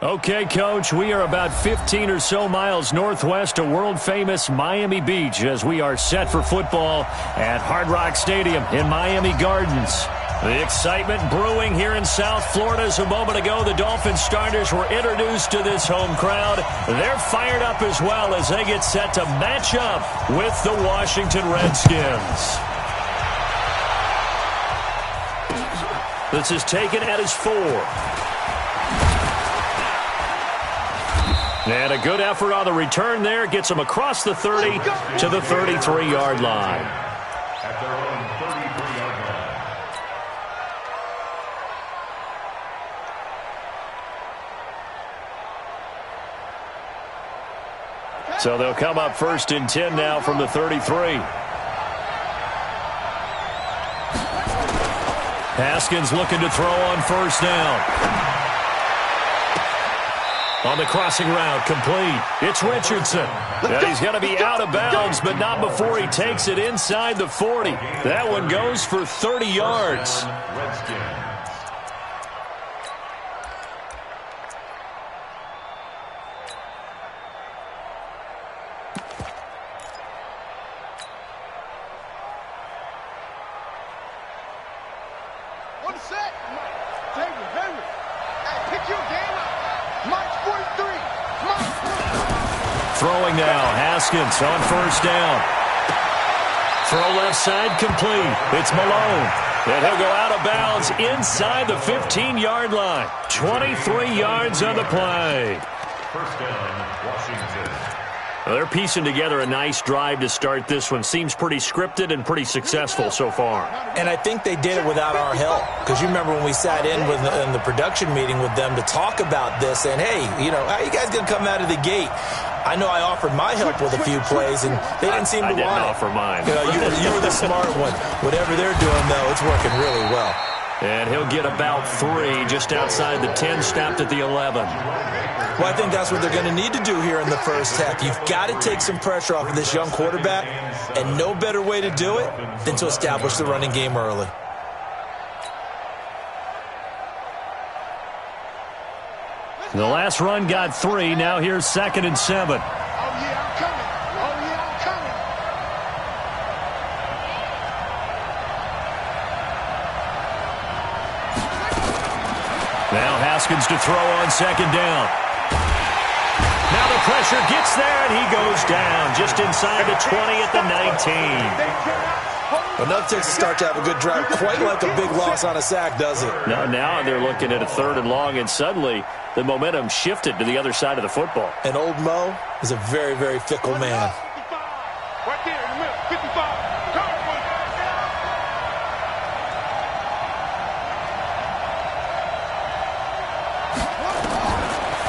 Okay, Coach, we are about 15 or so miles northwest of world-famous Miami Beach as we are set for football at Hard Rock Stadium in Miami Gardens. The excitement brewing here in South Florida as a moment ago. The Dolphins starters were introduced to this home crowd. They're fired up as well as they get set to match up with the Washington Redskins. This is taken at his 4. And a good effort on the return there. Gets him across the 30 to the 33-yard line. At their own 33-yard line. So they'll come up 1st and 10 now from the 33. Haskins looking to throw on 1st down. On the crossing route, complete. It's Richardson. Now he's going to be out of bounds, but not before he takes it inside the 40. That one goes for 30 yards. One set. David, hey, pick your game up. March 43. Throwing now, Haskins on 1st down. Throw left side complete. It's Malone. And he'll go out of bounds inside the 15-yard line. 23 yards on the play. 1st down, Washington. Well, they're piecing together a nice drive to start this one. Seems pretty scripted and pretty successful so far. And I think they did it without our help. Because you remember when we sat in the production meeting with them to talk about this. And, hey, how are you guys going to come out of the gate? I know I offered my help with a few plays, and they didn't seem to want it. I didn't offer mine. You were the smart one. Whatever they're doing, though, it's working really well. And he'll get about 3 just outside the 10, stopped at the 11. Well, I think that's what they're going to need to do here in the first half. You've got to take some pressure off of this young quarterback, and no better way to do it than to establish the running game early. The last run got 3. Now here's 2nd and 7. Oh, yeah, I'm coming. Oh, yeah, I'm coming. Now Haskins to throw on 2nd down. Now the pressure gets there, and he goes down just inside the 20 at the 19. Well, nothing takes a start to have a good drive, quite like a big loss on a sack, does it? No, now they're looking at a 3rd and long, and suddenly the momentum shifted to the other side of the football. And old Mo is a very, very fickle man. Right there in the middle, 55.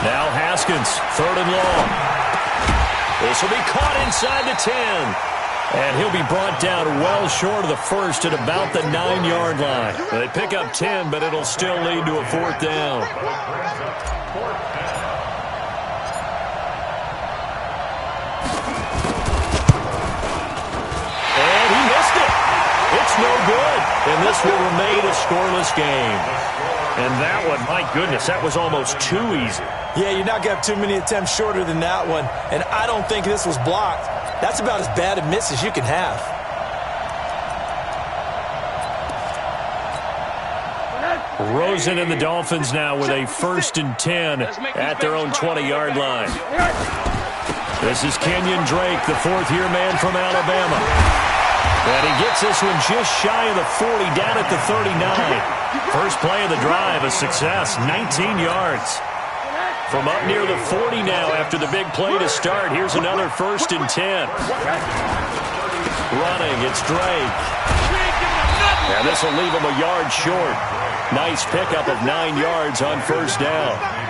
Now Haskins, 3rd and long. This will be caught inside the 10. And he'll be brought down well short of the 1st at about the 9-yard line. They pick up 10, but it'll still lead to a 4th down. And he missed it. It's no good. And this will remain a scoreless game. And that one, my goodness, that was almost too easy. Yeah, you're not going to have too many attempts shorter than that one. And I don't think this was blocked. That's about as bad a miss as you can have. Rosen and the Dolphins now with a 1st and 10 at their own 20-yard line. This is Kenyon Drake, the 4th-year man from Alabama. And he gets this one just shy of the 40, down at the 39. First play of the drive, a success, 19 yards. From up near the 40 now after the big play to start. Here's another 1st and 10. Running, it's Drake. And this will leave him a yard short. Nice pickup of 9 yards on 1st down.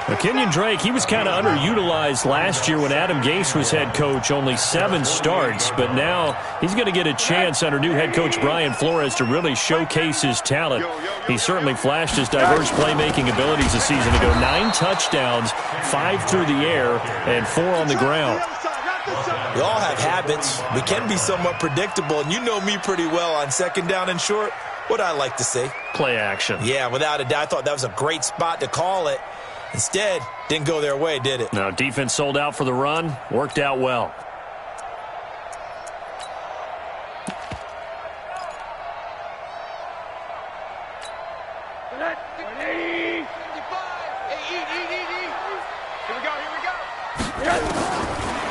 Now, Kenyon Drake, he was kind of underutilized last year when Adam Gase was head coach. Only 7 starts, but now he's going to get a chance under new head coach Brian Flores to really showcase his talent. He certainly flashed his diverse playmaking abilities a season ago. 9 touchdowns, 5 through the air, and 4 on the ground. We all have habits. We can be somewhat predictable, and you know me pretty well on 2nd down and short. What I like to say? Play action. Yeah, without a doubt. I thought that was a great spot to call it. Instead, didn't go their way, did it? No, defense sold out for the run. Worked out well.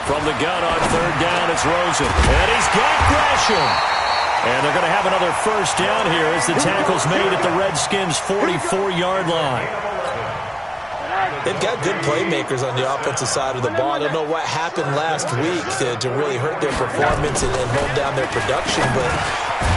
From the gun on third down, it's Rosen. And he's got Gresham. And they're going to have another first down here as the tackle's made at the Redskins' 44-yard line. They've got good playmakers on the offensive side of the ball. I don't know what happened last week to really hurt their performance and hold down their production, but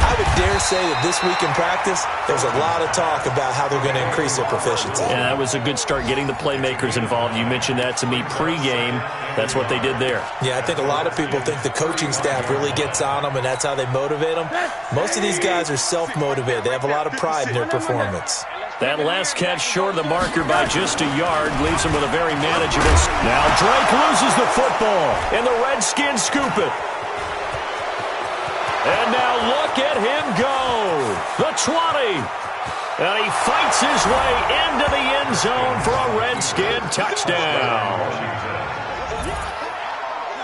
I would dare say that this week in practice, there's a lot of talk about how they're going to increase their proficiency. Yeah, that was a good start getting the playmakers involved. You mentioned that to me pregame. That's what they did there. Yeah, I think a lot of people think the coaching staff really gets on them, and that's how they motivate them. Most of these guys are self-motivated. They have a lot of pride in their performance. That last catch short of the marker by just a yard leaves him with a very manageable. Now Drake loses the football, and the Redskins scoop it. And now look at him go. The 20. And he fights his way into the end zone for a Redskin touchdown.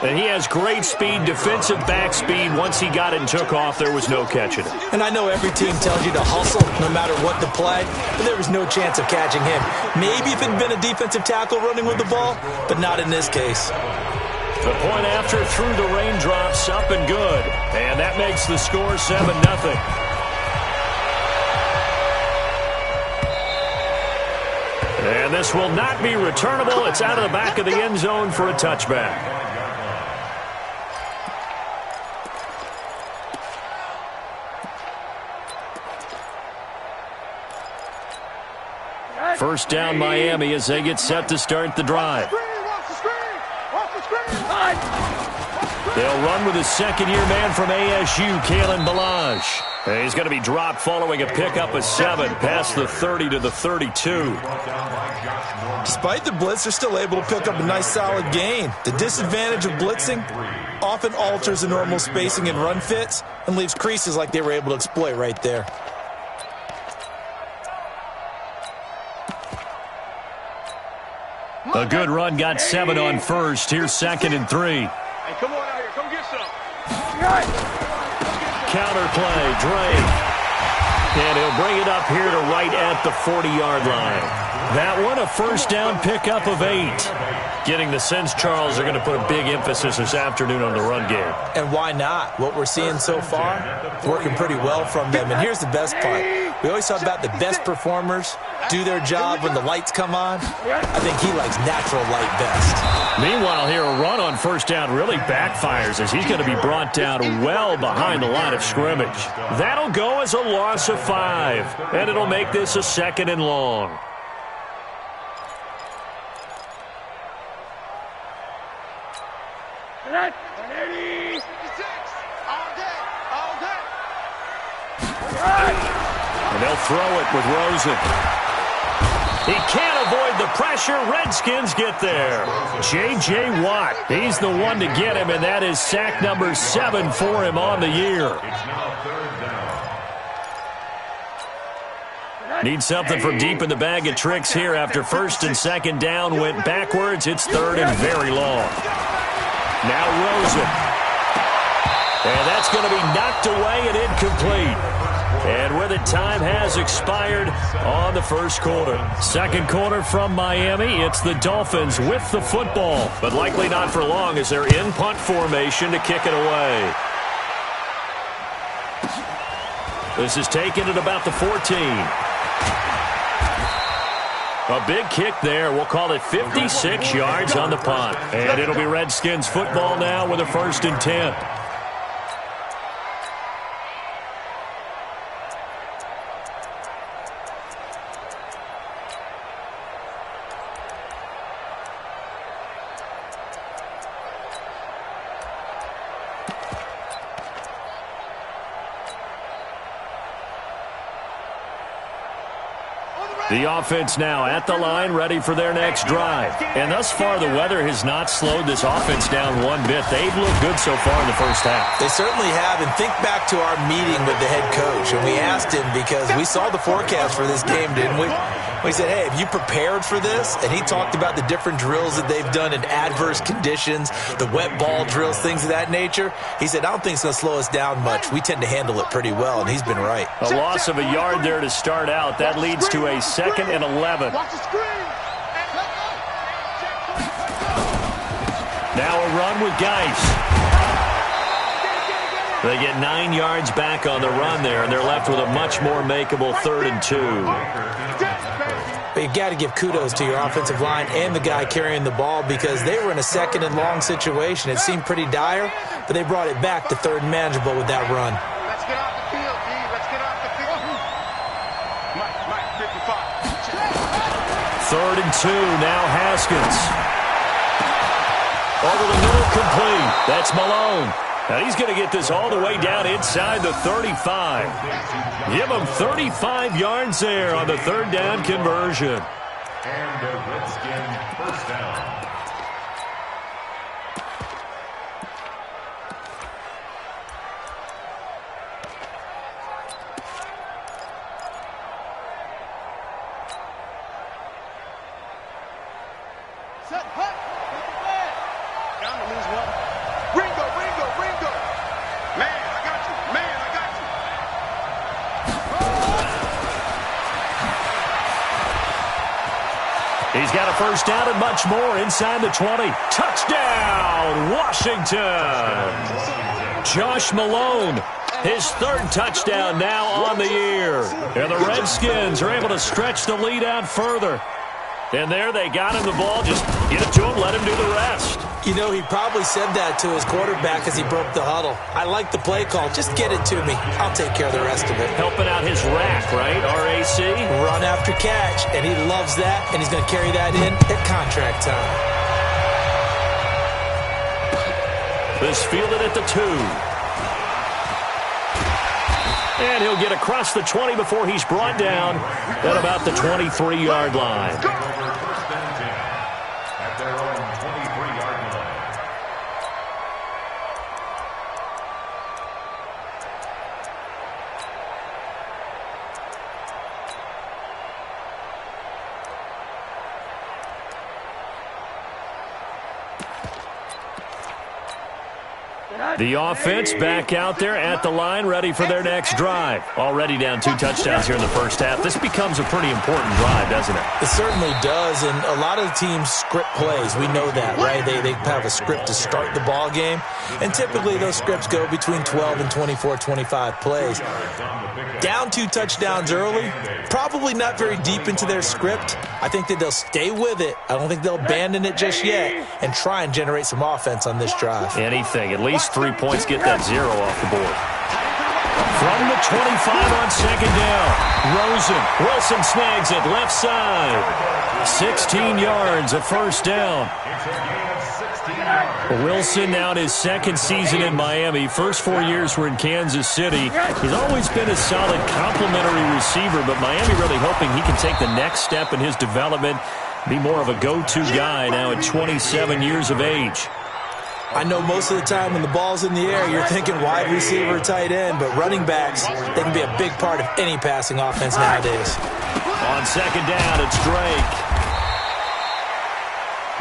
And he has great speed, defensive back speed. Once he got it and took off, there was no catching it. And I know every team tells you to hustle no matter what the play, but there was no chance of catching him. Maybe if it had been a defensive tackle running with the ball, but not in this case. The point after through the raindrops, up and good. And that makes the score 7-0. And this will not be returnable. It's out of the back of the end zone for a touchback. First down Miami as they get set to start the drive. They'll run with his second-year man from ASU, Kalen Ballage. And he's going to be dropped following a pickup of 7 past the 30 to the 32. Despite the blitz, they're still able to pick up a nice solid gain. The disadvantage of blitzing often alters the normal spacing and run fits and leaves creases like they were able to exploit right there. A good run got 7 on first. Here's 2nd and 3. Hey, come on out here. Come get some. Counter play, Drake. And he'll bring it up here to right at the 40-yard line. That one, a first down pickup of 8. Getting the sense, Charles, are going to put a big emphasis this afternoon on the run game. And why not? What we're seeing so far, working pretty well from them. And here's the best part. We always talk about the best performers do their job when the lights come on. I think he likes natural light best. Meanwhile, here a run on first down really backfires as he's going to be brought down well behind the line of scrimmage. That'll go as a loss of 5, and it'll make this a 2nd and long. And they'll throw it with Rosen. He can't avoid the pressure. Redskins get there. J.J. Watt, he's the one to get him, and that is sack number 7 for him on the year. Need something from deep in the bag of tricks here after 1st and 2nd down went backwards. It's 3rd and very long. Now Rosen. And that's going to be knocked away and incomplete. And with it, time has expired on the first quarter. Second quarter from Miami. It's the Dolphins with the football, but likely not for long as they're in punt formation to kick it away. This is taken at about the 14. A big kick there. We'll call it 56 yards on the punt. And it'll be Redskins football now with a 1st and 10. The offense now at the line, ready for their next drive. And thus far, the weather has not slowed this offense down one bit. They've looked good so far in the first half. They certainly have. And think back to our meeting with the head coach. And we asked him because we saw the forecast for this game, didn't we? He said, hey, have you prepared for this? And he talked about the different drills that they've done in adverse conditions, the wet ball drills, things of that nature. He said, I don't think it's going to slow us down much. We tend to handle it pretty well, and he's been right. A loss of a yard there to start out. That leads to a 2nd and 11. Watch the screen. Now a run with Geis. They get 9 yards back on the run there, and they're left with a much more makeable 3rd and 2. But you've got to give kudos to your offensive line and the guy carrying the ball because they were in a 2nd and long situation. It seemed pretty dire, but they brought it back to 3rd and manageable with that run. Let's get off the field, D. Let's get off the field. Mike, 55. 3rd and 2, now Haskins. Over the middle, complete. That's Malone. Now he's going to get this all the way down inside the 35. Give him 35 yards there on the 3rd down conversion. And a Redskin first down. Set, hut. Down to lose one. Ringo. Man, I got you. He's got a first down and much more inside the 20. Touchdown, Washington. Josh Malone, his 3rd touchdown now on the year. And the Redskins are able to stretch the lead out further. And there they got him the ball. Just get it to him, let him do the rest. You know, he probably said that to his quarterback as he broke the huddle. I like the play call. Just get it to me. I'll take care of the rest of it. Helping out his rack, right? RAC. Run after catch, and he loves that, and he's going to carry that in at contract time. This fielded at the 2. And he'll get across the 20 before he's brought down at about the 23-yard line. At their own 23-yard line. The offense back out there at the line, ready for their next drive. Already down 2 touchdowns here in the first half. This becomes a pretty important drive, doesn't it? It certainly does, and a lot of the teams script plays. We know that, right? They have a script to start the ball game, and typically those scripts go between 12 and 24, 25 plays. Down 2 touchdowns early, probably not very deep into their script. I think that they'll stay with it. I don't think they'll abandon it just yet and try and generate some offense on this drive. Anything. At least 3 points, get that 0 off the board. From the 25 on 2nd down, Wilson snags it left side. 16 yards, a first down. Wilson now in his 2nd season in Miami. First 4 years were in Kansas City. He's always been a solid complementary receiver, but Miami really hoping he can take the next step in his development, be more of a go-to guy now at 27 years of age. I know most of the time when the ball's in the air, you're thinking wide receiver, tight end, but running backs, they can be a big part of any passing offense nowadays. On 2nd down, it's Drake.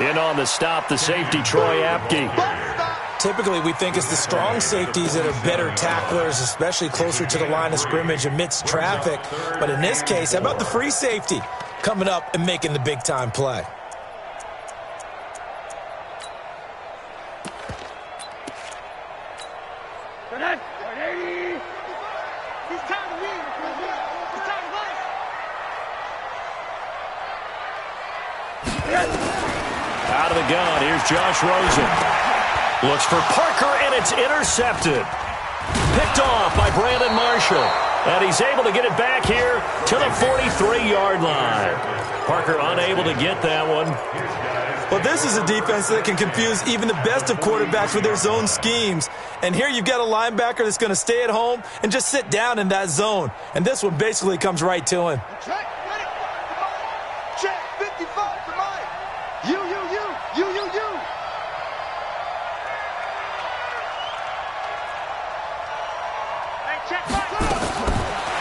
In on the stop, the safety, Troy Apke. Typically, we think it's the strong safeties that are better tacklers, especially closer to the line of scrimmage amidst traffic. But in this case, how about the free safety coming up and making the big-time play? Out of the gun, here's Josh Rosen. Looks for Parker, and it's intercepted. Picked off by Brandon Marshall. And he's able to get it back here to the 43-yard line. Parker unable to get that one. Well, this is a defense that can confuse even the best of quarterbacks with their zone schemes. And here you've got a linebacker that's going to stay at home and just sit down in that zone. And this one basically comes right to him. Check, 55 to Mike. You.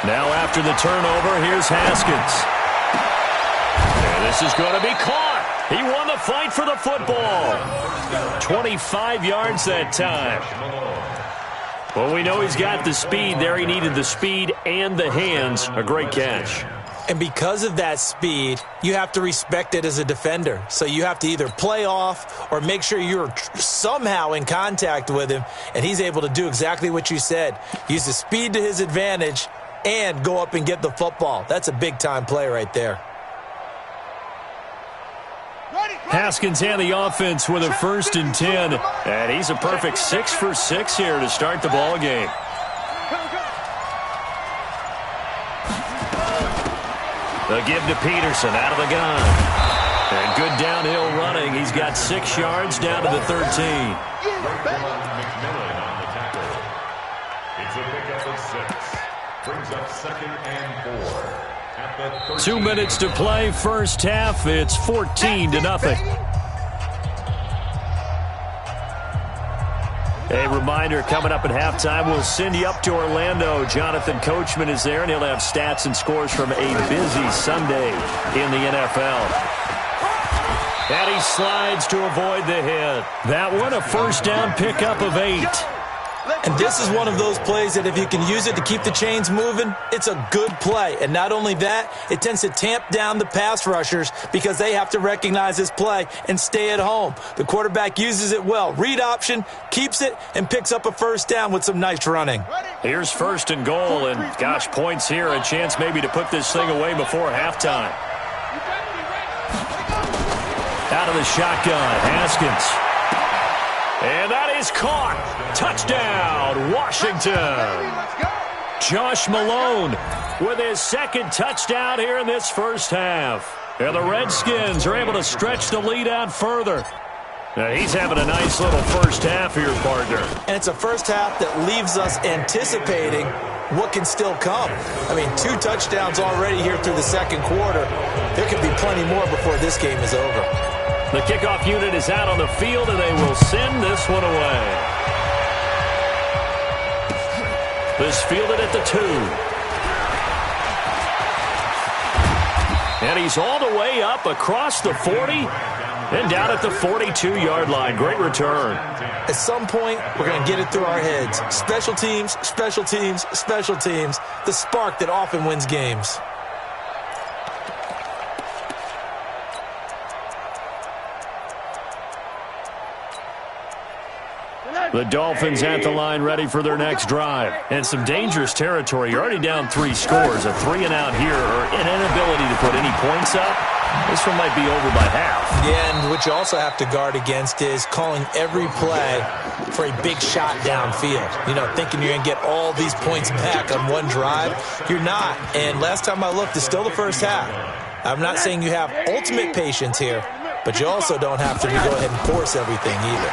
Now after the turnover, here's Haskins. This is going to be caught. He won the fight for the football. 25 yards that time. Well, we know he's got the speed there. He needed the speed and the hands. A great catch. And because of that speed, you have to respect it as a defender. So you have to either play off or make sure you're somehow in contact with him, and he's able to do exactly what you said. Use the speed to his advantage and go up and get the football. That's a big-time play right there. Haskins and the offense with a 1st and 10. And he's a perfect 6 for 6 here to start the ball game. The give to Peterson out of the gun. And good downhill running. He's got 6 yards down to the 13. McMillan on the tackle. It's a pickup of 6. Brings up 2nd and 4. At the 2 minutes to play, first half. It's 14-0. A reminder, coming up at halftime, we'll send you up to Orlando. Jonathan Coachman is there, and he'll have stats and scores from a busy Sunday in the NFL. And he slides to avoid the hit. That one, a first down pickup of 8. And this is one of those plays that if you can use it to keep the chains moving, it's a good play. And not only that, it tends to tamp down the pass rushers because they have to recognize this play and stay at home. The quarterback uses it well. Read option, keeps it, and picks up a first down with some nice running. Here's 1st and goal, and gosh, points here. A chance maybe to put this thing away before halftime. Out of the shotgun, Haskins. And that is caught. Touchdown, Washington. Josh Malone with his 2nd touchdown here in this first half. And the Redskins are able to stretch the lead out further. Now he's having a nice little first half here, partner. And it's a first half that leaves us anticipating what can still come. I mean, 2 touchdowns already here through the 2nd quarter. There could be plenty more before this game is over. The kickoff unit is out on the field, and they will send this one away. This fielded at the 2. And he's all the way up across the 40 and down at the 42-yard line. Great return. At some point, we're going to get it through our heads. Special teams, special teams, special teams. The spark that often wins games. The Dolphins at the line ready for their next drive. And some dangerous territory. You're already down 3 scores. A 3-and-out here or an inability to put any points up. This one might be over by half. Yeah, and what you also have to guard against is calling every play for a big shot downfield. You know, thinking you're going to get all these points back on one drive. You're not. And last time I looked, it's still the first half. I'm not saying you have ultimate patience here, but you also don't have to go ahead and force everything either.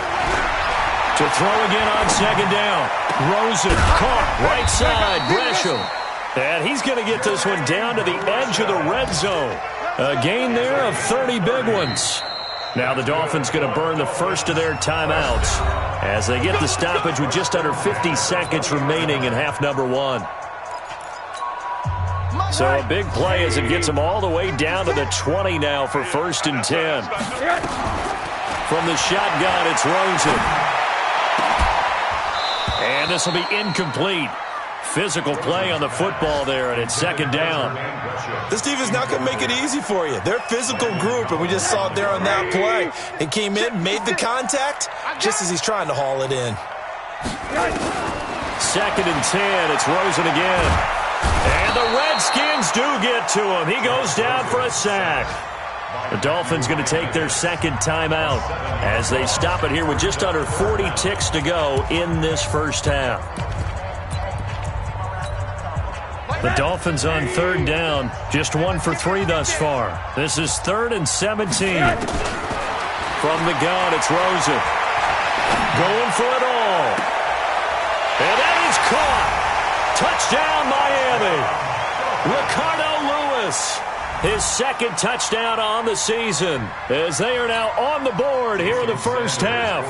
To throw again on 2nd down. Rosen caught right side. Gresham. And he's going to get this one down to the edge of the red zone. A gain there of 30 big ones. Now the Dolphins going to burn the first of their timeouts as they get the stoppage with just under 50 seconds remaining in half number 1. So a big play as it gets them all the way down to the 20 now for 1st and 10. From the shotgun, it's Rosen. And this will be incomplete. Physical play on the football there, and it's 2nd down. This defense is not going to make it easy for you. They're a physical group, and we just saw it there on that play. He came in, made the contact, just as he's trying to haul it in. 2nd and 10. It's Rosen again. And the Redskins do get to him. He goes down for a sack. The Dolphins going to take their 2nd timeout as they stop it here with just under 40 ticks to go in this first half. The Dolphins on 3rd down, just 1 for 3 thus far. This is 3rd and 17. From the gun, it's Rosen. Going for it all. And that is caught. Touchdown, Miami. Ricardo Lewis. his second touchdown on the season, as they are now on the board here in the first half.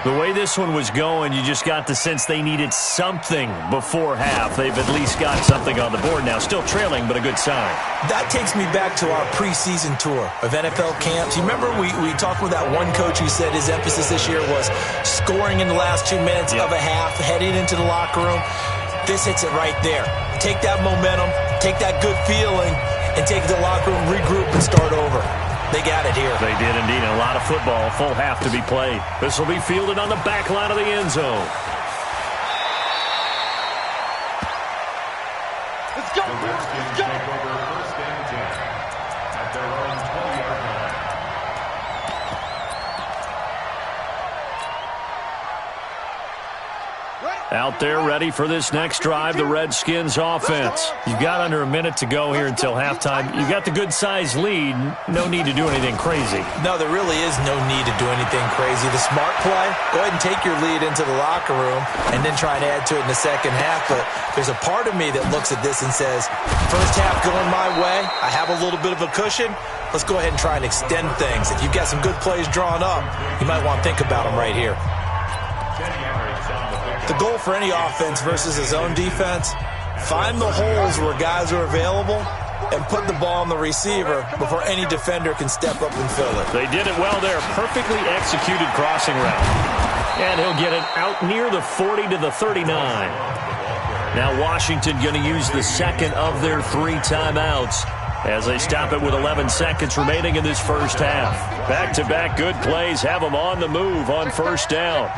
The way this one was going, you just got the sense they needed something before half. They've at least got something on the board now. Still trailing, but a good sign. That takes me back to our preseason tour of NFL camps. You remember we talked with that one coach who said his emphasis this year was scoring in the last 2 minutes of a half, heading into the locker room. This hits it right there. Take that momentum, take that good feeling, and take it to the locker room, regroup, and start over. They got it here. They did indeed. A lot of football, full half to be played. This will be fielded on the back line of the end zone. Let's go. The Redskins take over first and 10 at their own 20-yard line. Out there ready for this next drive, the Redskins offense. You've got under a minute to go here until halftime. You've got the good-sized lead. No need to do anything crazy. No, there really is no need to do anything crazy. The smart play, go ahead and take your lead into the locker room and then try and add to it in the second half. But there's a part of me that looks at this and says, first half going my way, I have a little bit of a cushion. Let's go ahead and try and extend things. If you've got some good plays drawn up, you might want to think about them right here. The goal for any offense versus his own defense, find the holes where guys are available and put the ball on the receiver before any defender can step up and fill it. They did it well there. Perfectly executed crossing route. And he'll get it out near the 40 to the 39. Now Washington going to use the second of their 3 timeouts as they stop it with 11 seconds remaining in this first half. Back-to-back good plays have them on the move on first down.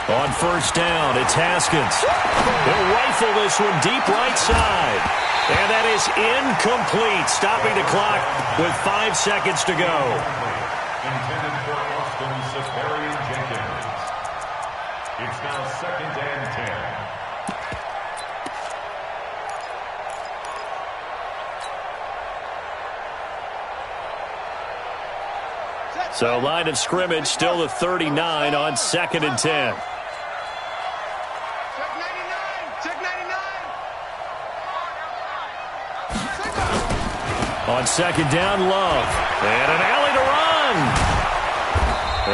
On first down, it's Haskins. He'll rifle this one deep right side. And that is incomplete, stopping the clock with 5 seconds to go. Intended for Austin Safarian Jenkins. It's now second and 10. So line of scrimmage still the 39 on second and 10. On second down, Love. And an alley to run.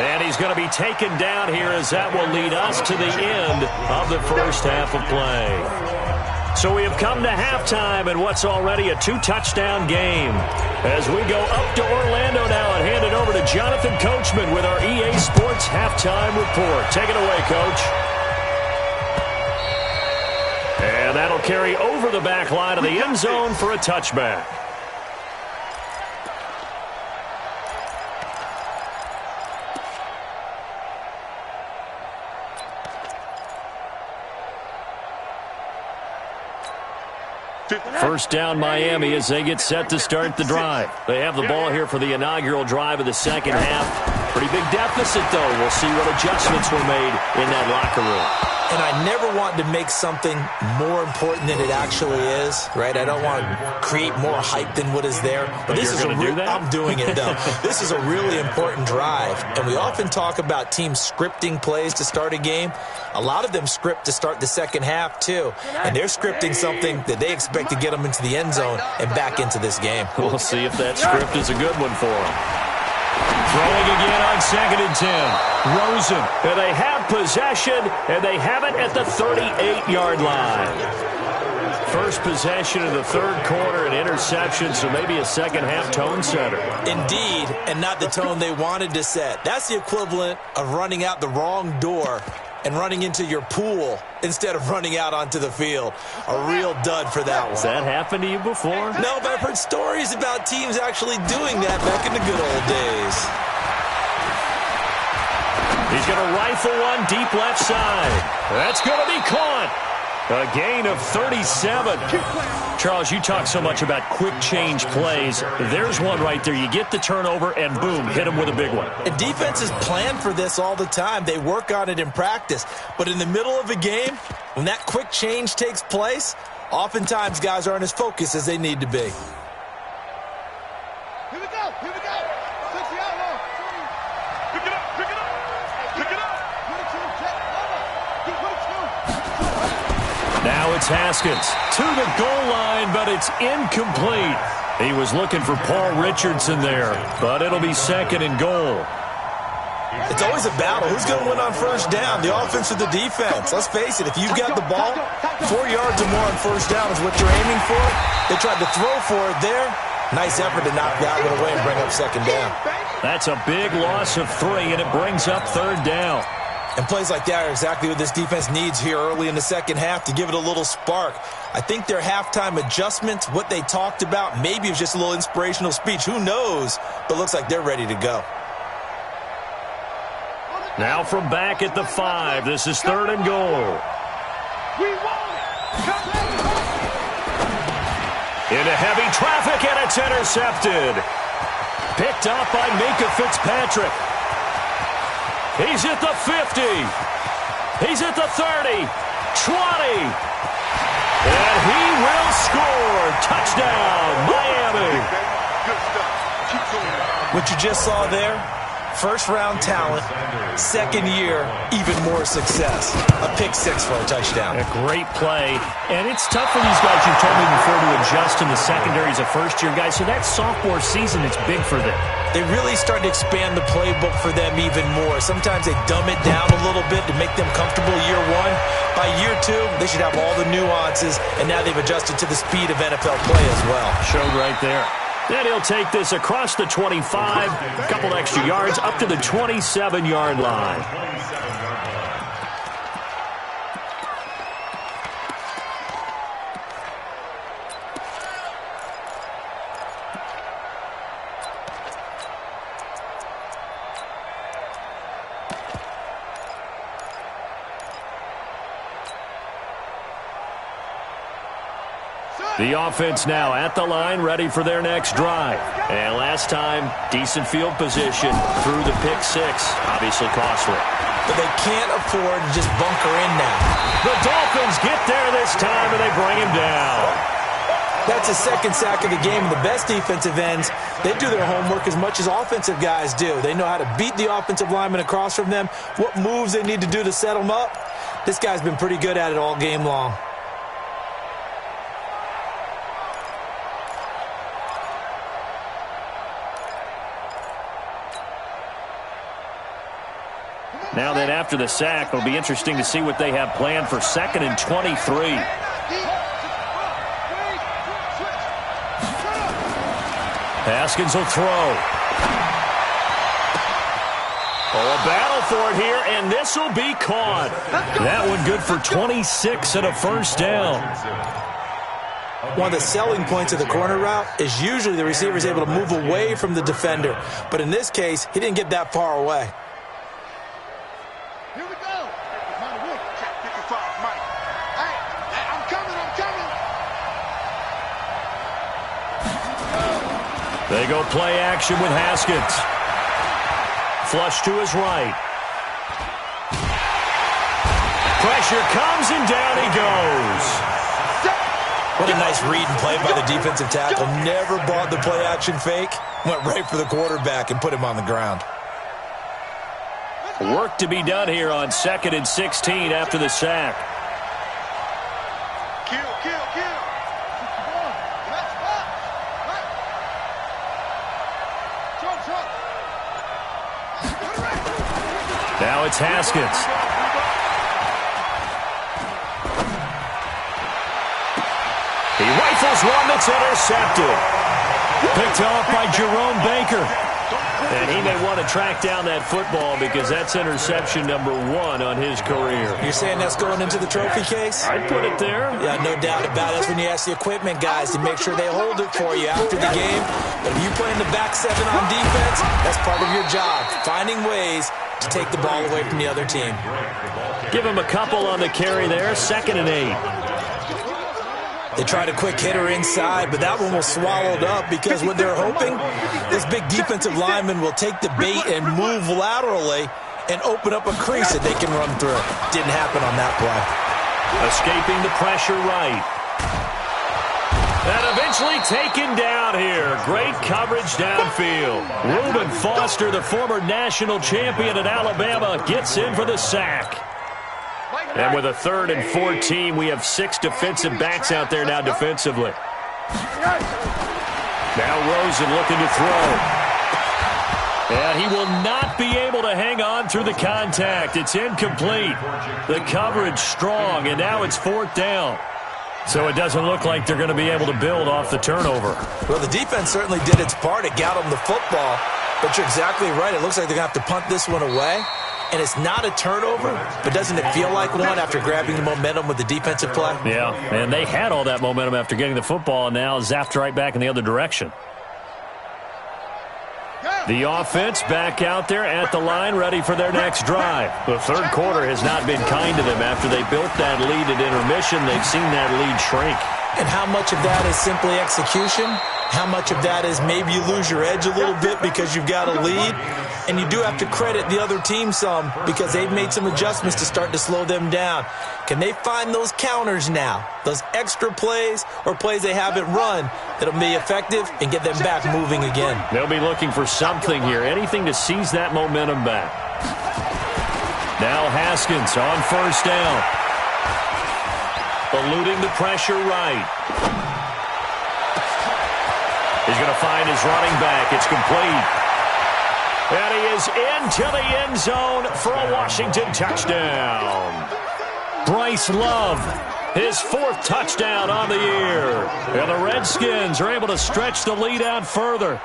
And he's going to be taken down here as that will lead us to the end of the first half of play. So we have come to halftime in what's already a 2-touchdown game. As we go up to Orlando now and hand it over to Jonathan Coachman with our EA Sports Halftime Report. Take it away, Coach. And that'll carry over the back line of the end zone for a touchback. First down, Miami, as they get set to start the drive. They have the ball here for the inaugural drive of the second half. Pretty big deficit, though. We'll see what adjustments were made in that locker room. And I never want to make something more important than it actually is, right? I don't want to create more hype than what is there. But this is I'm doing it, though. This is a really important drive. And we often talk about teams scripting plays to start a game. A lot of them script to start the second half, too. And they're scripting something that they expect to get them into the end zone and back into this game. We'll see if that script is a good one for them. Throwing again on second and 10. Rosen. And they have possession, and they have it at the 38-yard line. First possession of the third quarter, an interception, so maybe a second-half tone setter. Indeed, and not the tone they wanted to set. That's the equivalent of running out the wrong door and running into your pool instead of running out onto the field. A real dud for that one. Has that happened to you before? No, but I've heard stories about teams actually doing that back in the good old days. He's going to rifle one deep left side. That's going to be caught. A gain of 37. Charles, you talk so much about quick change plays. There's one right there. You get the turnover, and boom, hit him with a big one. And defenses plan for this all the time. They work on it in practice. But in the middle of a game, when that quick change takes place, oftentimes guys aren't as focused as they need to be. Here we go. Here we go. 60 out. Pick it up. Pick it up. Pick it up. Now it's Haskins to the goal line, but it's incomplete. He was looking for Paul Richardson there, but it'll be 2nd and goal. It's always a battle. Who's going to win on first down, the offense or the defense? Let's face it, if you've got the ball, 4 yards or more on first down is what you're aiming for. They tried to throw for it there. Nice effort to knock that one away and bring up 2nd down. That's a big loss of 3, and it brings up 3rd down. And plays like that are exactly what this defense needs here early in the second half to give it a little spark. I think their halftime adjustments, what they talked about, maybe it was just a little inspirational speech. Who knows? But looks like they're ready to go. Now from back at the 5, this is 3rd and goal. Into heavy traffic, and it's intercepted. Picked up by Minkah Fitzpatrick. He's at the 50. He's at the 30. 20. And he will score. Touchdown, Miami. What you just saw there, first-round talent, second year, even more success. A pick 6 for a touchdown. A great play. And it's tough for these guys, you've told me before, to adjust in the secondary as a first-year guy. So that sophomore season is big for them. They really start to expand the playbook for them even more. Sometimes they dumb it down a little bit to make them comfortable year 1. By year 2, they should have all the nuances, and now they've adjusted to the speed of NFL play as well. Showed right there. Then he'll take this across the 25, a couple extra yards, up to the 27-yard line. The offense now at the line, ready for their next drive. And last time, decent field position through the pick 6. Obviously costly. But they can't afford to just bunker in now. The Dolphins get there this time, and they bring him down. That's a 2nd sack of the game. And the best defensive ends, they do their homework as much as offensive guys do. They know how to beat the offensive lineman across from them, what moves they need to do to set them up. This guy's been pretty good at it all game long. Now that after the sack, it'll be interesting to see what they have planned for 2nd and 23. Haskins will throw. Oh, a battle for it here, and this will be caught. That one good for 26 and a first down. One of the selling points of the corner route is usually the receiver is able to move away from the defender. But in this case, he didn't get that far away. Here we go. Check 55, Mike. Hey, I'm coming. They go play action with Haskins. Flush to his right. Pressure comes, and down he goes. What a nice read and play by the defensive tackle. Never bought the play action fake. Went right for the quarterback and put him on the ground. Work to be done here on 2nd and 16 after the sack. Kill. Now it's Haskins. He rifles one that's intercepted. Picked off by Jerome Baker. And he may want to track down that football because that's interception number 1 on his career. You're saying that's going into the trophy case? I'd put it there. Yeah, no doubt about it. That's when you ask the equipment guys to make sure they hold it for you after the game. But if you play in the back 7 on defense, that's part of your job, finding ways to take the ball away from the other team. Give him a couple on the carry there, 2nd and 8. They tried a quick hitter inside, but that one was swallowed up because what they're hoping, this big defensive lineman will take the bait and move laterally and open up a crease that they can run through. Didn't happen on that play. Escaping the pressure right. And eventually taken down here. Great coverage downfield. Reuben Foster, the former national champion at Alabama, gets in for the sack. And with a 3rd and 14, we have 6 defensive backs out there now defensively. Now Rosen looking to throw. And he will not be able to hang on through the contact. It's incomplete. The coverage strong, and now it's 4th down. So it doesn't look like they're going to be able to build off the turnover. Well, the defense certainly did its part. It got them the football. But you're exactly right. It looks like they're going to have to punt this one away. And it's not a turnover, but doesn't it feel like one after grabbing the momentum with the defensive play? Yeah, and they had all that momentum after getting the football, and now zapped right back in the other direction. The offense back out there at the line, ready for their next drive. The 3rd quarter has not been kind to them. After they built that lead at intermission, they've seen that lead shrink. And how much of that is simply execution? How much of that is maybe you lose your edge a little bit because you've got a lead? And you do have to credit the other team some because they've made some adjustments to start to slow them down. Can they find those counters now, those extra plays or plays they haven't run that'll be effective and get them back moving again? They'll be looking for something here, anything to seize that momentum back. Now Haskins on 1st down. Eluding the pressure right. He's going to find his running back. It's complete. And he is into the end zone for a Washington touchdown. Bryce Love, his 4th touchdown on the year. And the Redskins are able to stretch the lead out further.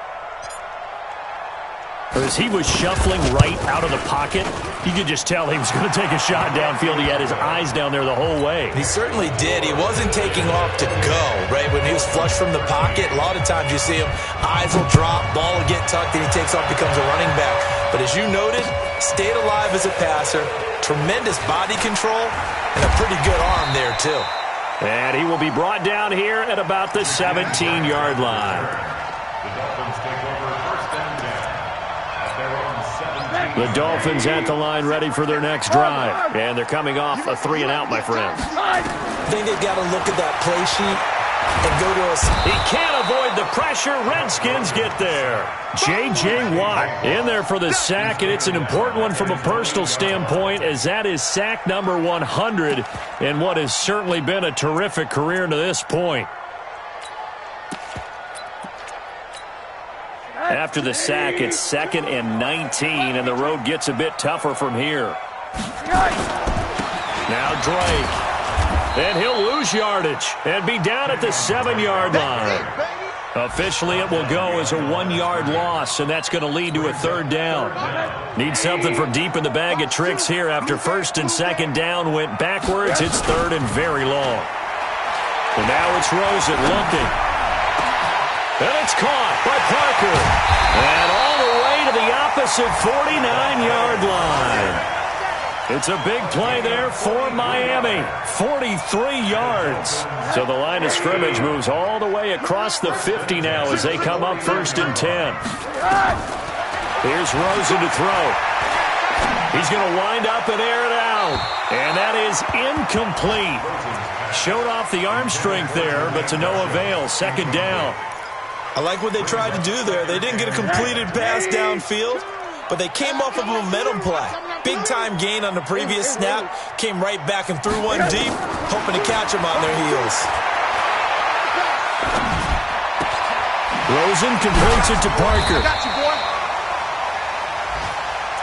As he was shuffling right out of the pocket, you could just tell he was going to take a shot downfield. He had his eyes down there the whole way. He certainly did. He wasn't taking off to go, right? When he was flush from the pocket, a lot of times you see him, eyes will drop, ball will get tucked, and he takes off, becomes a running back. But as you noted, stayed alive as a passer, tremendous body control, and a pretty good arm there, too. And he will be brought down here at about the 17-yard line. The Dolphins at the line ready for their next drive. And they're coming off a 3-and-out, my friend. I think they've got to look at that play sheet and go to us. He can't avoid the pressure. Redskins get there. J.J. Watt in there for the sack, and it's an important one from a personal standpoint as that is sack number 100 in what has certainly been a terrific career to this point. After the sack, it's 2nd and 19, and the road gets a bit tougher from here. Now Drake. And he'll lose yardage and be down at the 7-yard line. Officially, it will go as a 1-yard loss, and that's going to lead to a 3rd down. Need something from deep in the bag of tricks here after 1st and 2nd down went backwards. It's 3rd and very long. And now it's Rosen looking. And it's caught by Parker. And all the way to the opposite 49-yard line. It's a big play there for Miami. 43 yards. So the line of scrimmage moves all the way across the 50 now as they come up 1st and 10. Here's Rosen to throw. He's going to wind up and air it out. And that is incomplete. Showed off the arm strength there, but to no avail. 2nd down. I like what they tried to do there. They didn't get a completed pass downfield, but they came off of a momentum play. Big-time gain on the previous snap. Came right back and threw one deep, hoping to catch them on their heels. Rosen completes it to Parker.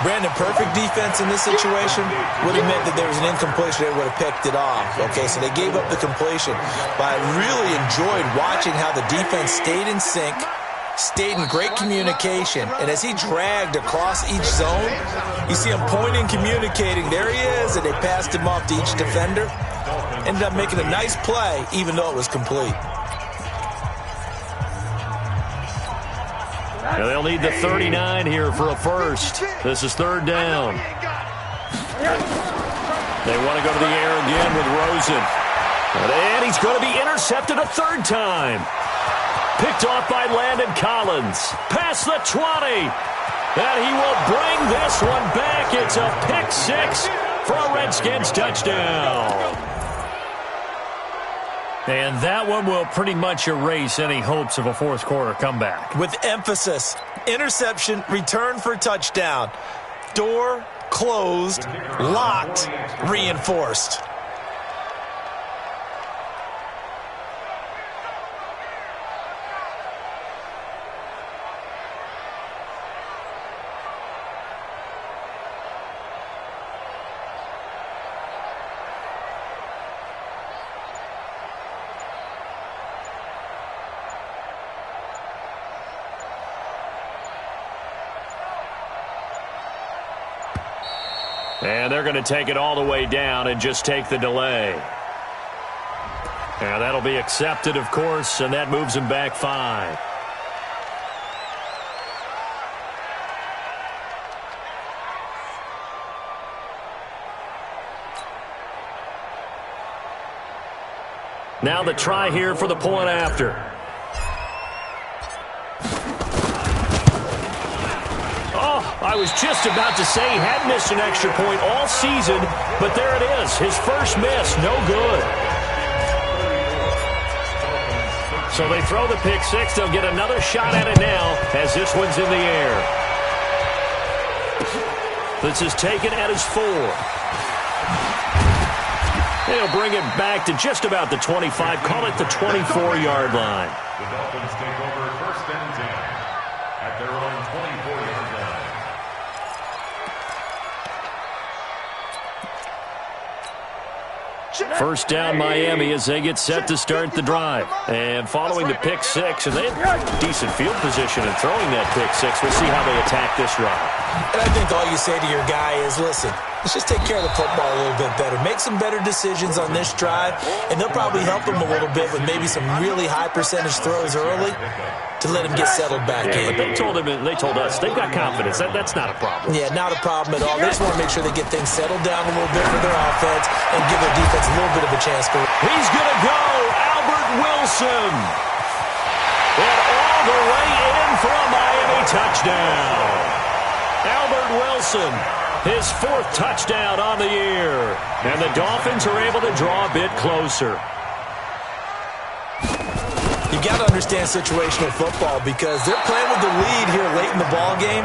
Brandon, perfect defense in this situation would have meant that there was an incompletion. They would have picked it off. Okay, so they gave up the completion. But I really enjoyed watching how the defense stayed in sync, stayed in great communication. And as he dragged across each zone, you see him pointing, communicating. There he is, and they passed him off to each defender. Ended up making a nice play, even though it was complete. Now they'll need the 39 here for a first. This is 3rd down. They want to go to the air again with Rosen. And he's going to be intercepted a 3rd time. Picked off by Landon Collins. Past the 20. And he will bring this one back. It's a pick 6 for a Redskins touchdown. And that one will pretty much erase any hopes of a 4th quarter comeback. With emphasis, interception, return for touchdown. Door closed, locked, reinforced. And they're going to take it all the way down and just take the delay. And that'll be accepted, of course, and that moves them back 5. Now the try here for the point after. I was just about to say he hadn't missed an extra point all season, but there it is. His first miss, no good. So they throw the pick six. They'll get another shot at it now as this one's in the air. This is taken at his 4. They'll bring it back to just about the 25, call it the 24-yard line. The Dolphins take over first and 10 at their own 24-yard line. First down Miami as they get set to start the drive. And following the pick six, and they have decent field position in throwing that pick six. We'll see how they attack this drive. And I think all you say to your guy is, listen, let's just take care of the football a little bit better. Make some better decisions on this drive, and they'll probably help him a little bit with maybe some really high percentage throws early to let him get settled back in. But they told us they've got confidence. That's not a problem. Yeah, not a problem at all. They just want to make sure they get things settled down a little bit for their offense and give their defense a little bit of a chance for it. He's going to go, Albert Wilson. And all the way in for a Miami touchdown. Albert Wilson, his 4th touchdown on the year. And the Dolphins are able to draw a bit closer. You've got to understand situational football because they're playing with the lead here late in the ball game.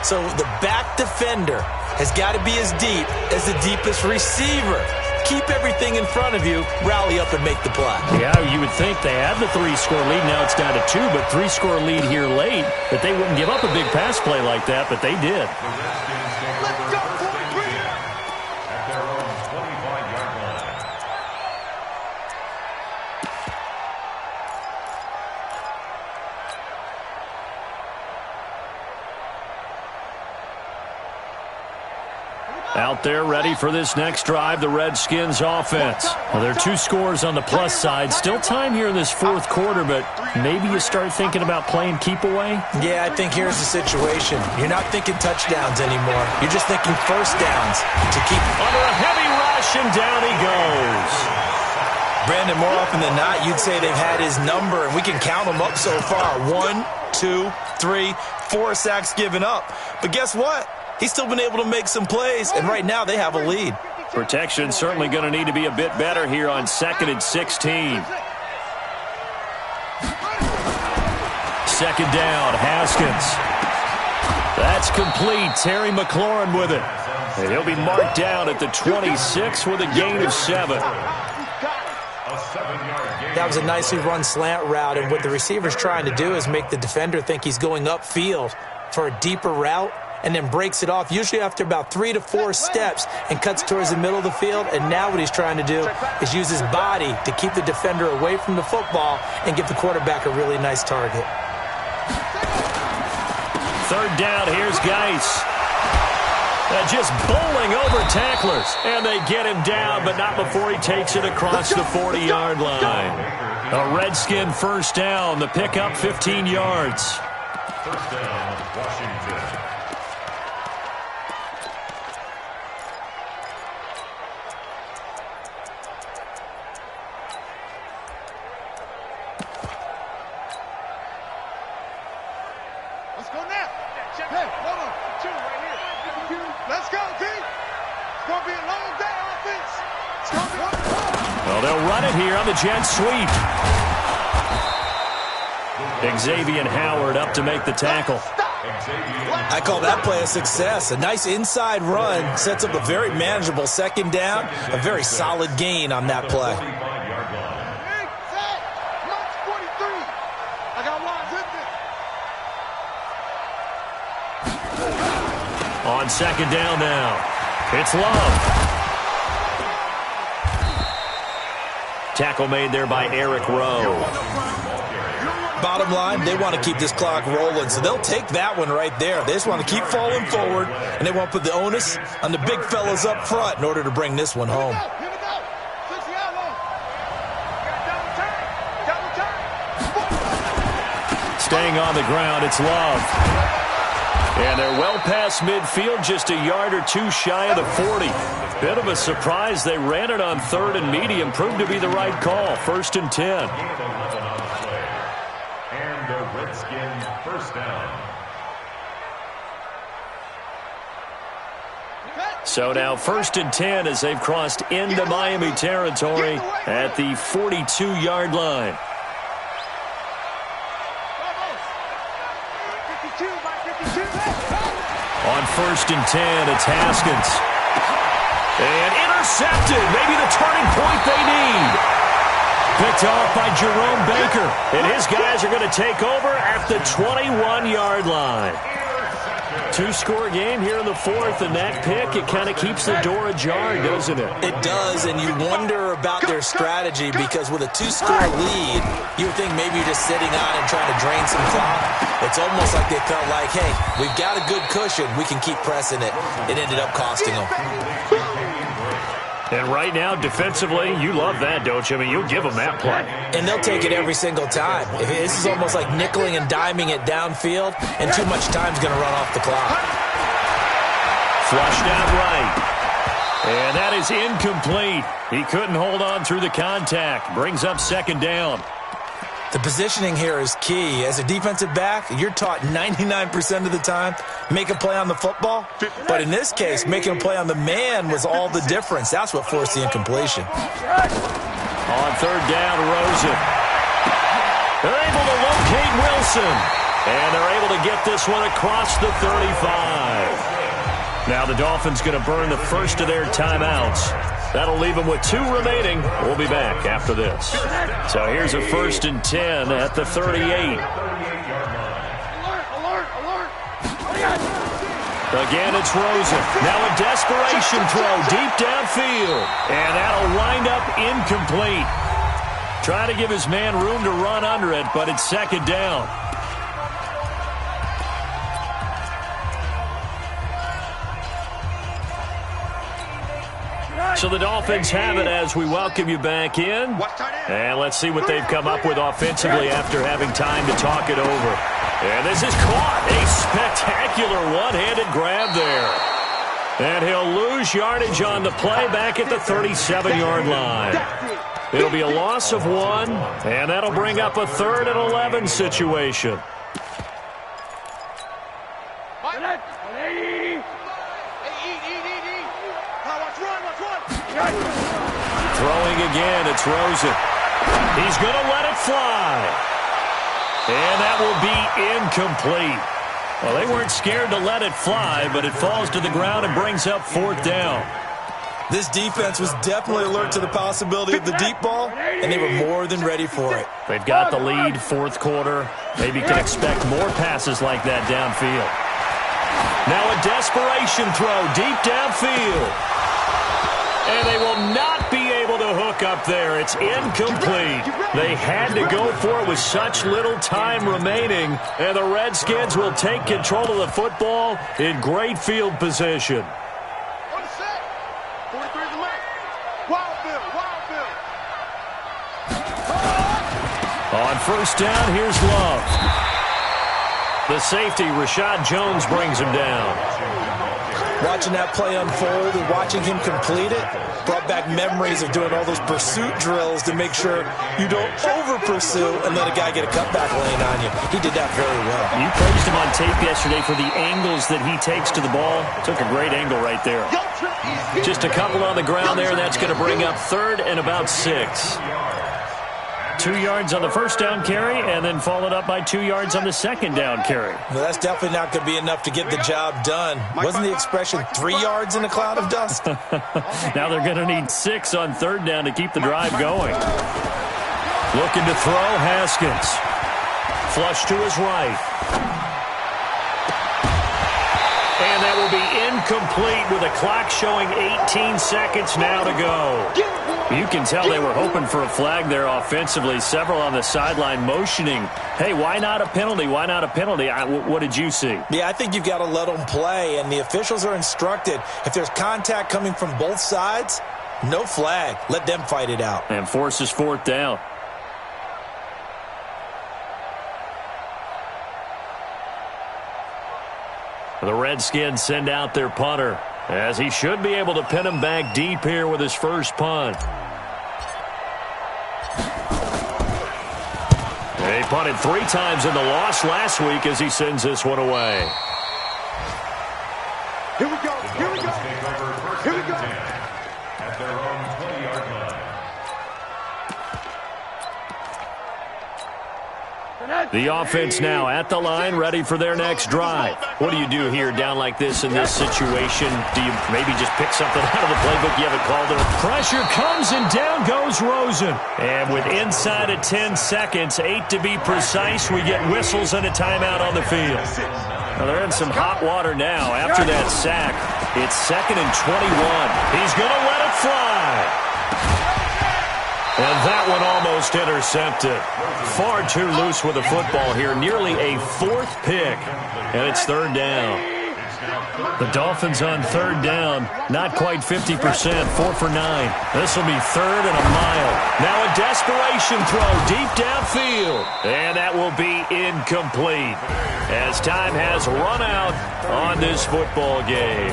So the back defender has got to be as deep as the deepest receiver. Keep everything in front of you, rally up and make the play. Yeah, you would think they had the 3-score lead. Now it's down to 2, but 3-score lead here late, that they wouldn't give up a big pass play like that, but they did. Out there ready for this next drive, the Redskins offense. Well, there are 2 scores on the plus side. Still time here in this 4th quarter, but maybe you start thinking about playing keep away? Yeah, I think here's the situation. You're not thinking touchdowns anymore. You're just thinking first downs to keep. Under a heavy rush, and down he goes. Brandon, more often than not, you'd say they've had his number, and we can count them up so far. 1, 2, 3, 4 sacks given up. But guess what? He's still been able to make some plays, and right now they have a lead. Protection certainly going to need to be a bit better here on 2nd and 16. 2nd down, Haskins. That's complete. Terry McLaurin with it. And he'll be marked down at the 26 with a gain of 7. That was a nicely run slant route, and what the receiver's trying to do is make the defender think he's going upfield for a deeper route, and then breaks it off, usually after about 3 to 4 steps, and cuts towards the middle of the field. And now what he's trying to do is use his body to keep the defender away from the football and give the quarterback a really nice target. 3rd down, here's Geis. Just bowling over tacklers, and they get him down, but not before he takes it across the 40-yard line. A Redskin 1st down, the pickup 15 yards. 1st down, Washington. Let's go now. Hey, hold on. 2 right here. Let's go, D. It's going to be a long day offense. It's going to be Well, they'll run it here on the jet sweep. Xavier Howard up to make the tackle. Stop. I call that play a success. A nice inside run sets up a very manageable second down, a very solid gain on that play. On second down now, it's Love. Tackle made there by Eric Rowe. Bottom line, they want to keep this clock rolling, so they'll take that one right there. They just want to keep falling forward, and they want to put the onus on the big fellas up front in order to bring this one home. Staying on the ground, it's Love. And they're well past midfield, just a yard or two shy of the 40. Bit of a surprise. They ran it on third and medium. Proved to be the right call. 1st and 10. And the Redskins first down. So now 1st and 10 as they've crossed into Miami territory at the 42-yard line. On 1st and 10, it's Haskins. And intercepted. Maybe the turning point they need. Picked off by Jerome Baker. And his guys are going to take over at the 21-yard line. 2-score game here in the 4th, and that pick, it kind of keeps the door ajar, doesn't it? It does, and you wonder about their strategy because with a 2-score lead, you would think maybe you're just sitting on and trying to drain some clock. It's almost like they felt like, hey, we've got a good cushion. We can keep pressing it. It ended up costing them. And right now, defensively, you love that, don't you? I mean, you'll give them that play. And they'll take it every single time. This is almost like nickeling and diming it downfield, and too much time's going to run off the clock. Flushed out right. And that is incomplete. He couldn't hold on through the contact. Brings up 2nd down. The positioning here is key. As a defensive back, you're taught 99% of the time, make a play on the football. But in this case, making a play on the man was all the difference. That's what forced the incompletion. On 3rd down, Rosen. They're able to locate Wilson. And they're able to get this one across the 35. Now the Dolphins going to burn the first of their timeouts. That'll leave them with 2 remaining. We'll be back after this. So here's a 1st and 10 at the 38. Again, it's Rosen. Now a desperation throw deep downfield. And that'll wind up incomplete. Try to give his man room to run under it, but it's 2nd down. So the Dolphins have it as we welcome you back in. And let's see what they've come up with offensively after having time to talk it over. And this is caught. A spectacular one-handed grab there. And he'll lose yardage on the play back at the 37-yard line. It'll be a loss of 1, and that'll bring up a 3rd and 11 situation. Throwing again, it's Rosen. He's going to let it fly. And that will be incomplete. Well, they weren't scared to let it fly, but it falls to the ground and brings up 4th down. This defense was definitely alert to the possibility of the deep ball, and they were more than ready for it. They've got the lead, 4th quarter. Maybe can expect more passes like that downfield. Now a desperation throw deep downfield. And they will not be able to hook up there. It's incomplete. They had to go for it with such little time remaining. And the Redskins will take control of the football in great field position. On 1st down, here's Love. The safety, Rashad Jones, brings him down. Watching that play unfold and watching him complete it brought back memories of doing all those pursuit drills to make sure you don't over-pursue and let a guy get a cutback lane on you. He did that very well. You praised him on tape yesterday for the angles that he takes to the ball. Took a great angle right there. Just a couple on the ground there, and that's going to bring up 3rd and about 6. 2 yards on the first down carry and then followed up by 2 yards on the second down carry. Well, that's definitely not going to be enough to get the job done. Wasn't the expression 3 yards in a cloud of dust? Now they're going to need 6 on third down to keep the drive going. Looking to throw, Haskins. Flush to his right. And that will be incomplete with a clock showing 18 seconds now to go. You can tell they were hoping for a flag there offensively. Several on the sideline motioning, hey, why not a penalty? Why not a penalty? What did you see? Yeah, I think you've got to let them play, and the officials are instructed. If there's contact coming from both sides, no flag. Let them fight it out. And forces fourth down. The Redskins send out their punter, as he should be able to pin him back deep here with his first punt. They punted 3 times in the loss last week as he sends this one away. Here we go. Here we go. Here we go. At their own 20-yard line. The offense now at the line, ready for their next drive. What do you do here down like this in this situation? Do you maybe just pick something out of the playbook you haven't called it? Pressure comes and down goes Rosen. And with inside of 10 seconds, 8 to be precise, we get whistles and a timeout on the field. Now they're in some hot water now after that sack. It's 2nd and 21. He's going to let it fly. And that one almost intercepted. Far too loose with the football here. Nearly a 4th pick. And it's 3rd down. The Dolphins on 3rd down. Not quite 50%. 4 for 9. This will be 3rd and a mile. Now a desperation throw deep downfield. And that will be incomplete. As time has run out on this football game.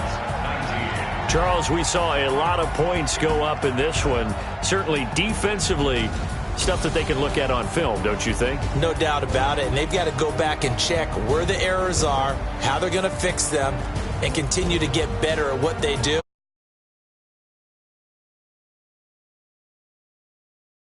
Charles, we saw a lot of points go up in this one. Certainly defensively, stuff that they can look at on film, don't you think? No doubt about it. And they've got to go back and check where the errors are, how they're going to fix them, and continue to get better at what they do.